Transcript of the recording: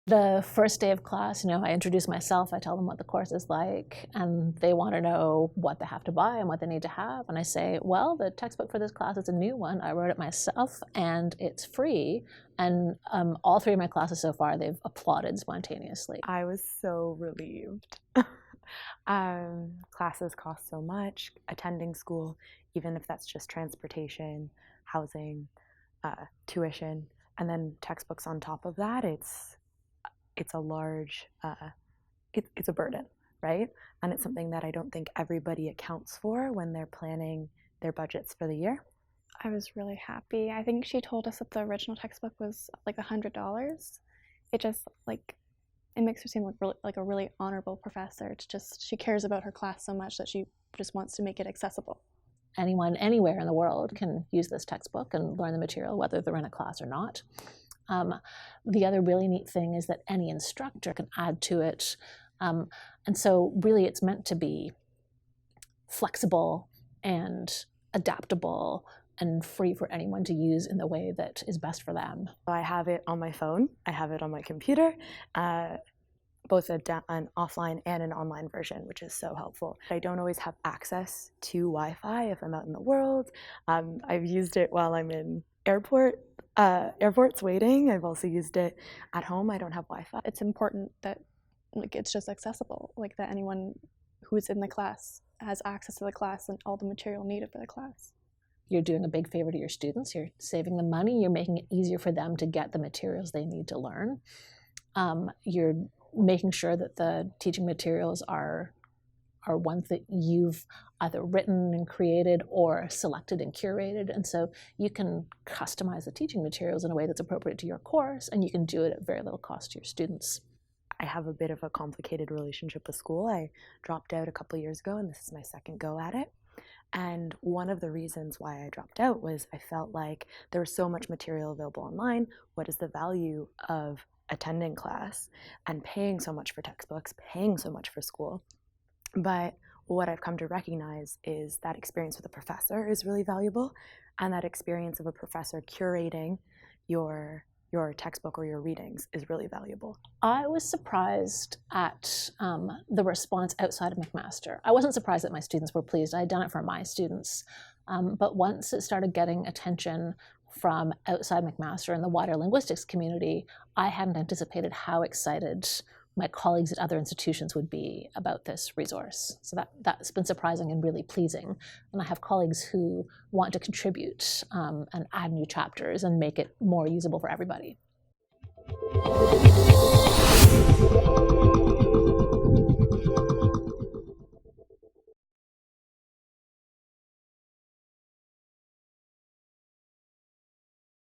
The first day of class, I introduce myself, I tell them what the course is like, and they want to know what they have to buy and what they need to have. And I say, well, the textbook for this class is a new one. I wrote it myself, and it's free. And all three of my classes so far, they've applauded spontaneously. I was so relieved. Classes cost so much. Attending school, even if that's just transportation, housing, tuition, and then textbooks on top of that, it's a large, it's a burden, right? And it's something that I don't think everybody accounts for when they're planning their budgets for the year. I was really happy. I think she told us that the original textbook was like $100. It just it makes her seem like a really honorable professor. It's just, she cares about her class so much that she just wants to make it accessible. Anyone, anywhere in the world can use this textbook and learn the material, whether they're in a class or not. The other really neat thing is that any instructor can add to it. And so really it's meant to be flexible and adaptable and free for anyone to use in the way that is best for them. I have it on my phone, I have it on my computer, both an offline and an online version, which is so helpful. I don't always have access to Wi-Fi if I'm out in the world. I've used it while I'm in airports waiting. I've also used it at home. I don't have Wi-Fi. It's important that it's just accessible, that anyone who's in the class has access to the class and all the material needed for the class. You're doing a big favor to your students. You're saving them money. You're making it easier for them to get the materials they need to learn. You're making sure that the teaching materials are ones that you've either written and created or selected and curated. And so you can customize the teaching materials in a way that's appropriate to your course, and you can do it at very little cost to your students. I have a bit of a complicated relationship with school. I dropped out a couple years ago, and this is my second go at it. And one of the reasons why I dropped out was I felt like there was so much material available online. What is the value of attending class and paying so much for textbooks, paying so much for school? But what I've come to recognize is that experience with a professor is really valuable, and that experience of a professor curating your textbook or your readings is really valuable. I was surprised at the response outside of McMaster. I wasn't surprised that my students were pleased. I had done it for my students. But once it started getting attention from outside McMaster and the wider linguistics community, I hadn't anticipated how excited my colleagues at other institutions would be about this resource. So that's been surprising and really pleasing. And I have colleagues who want to contribute and add new chapters and make it more usable for everybody.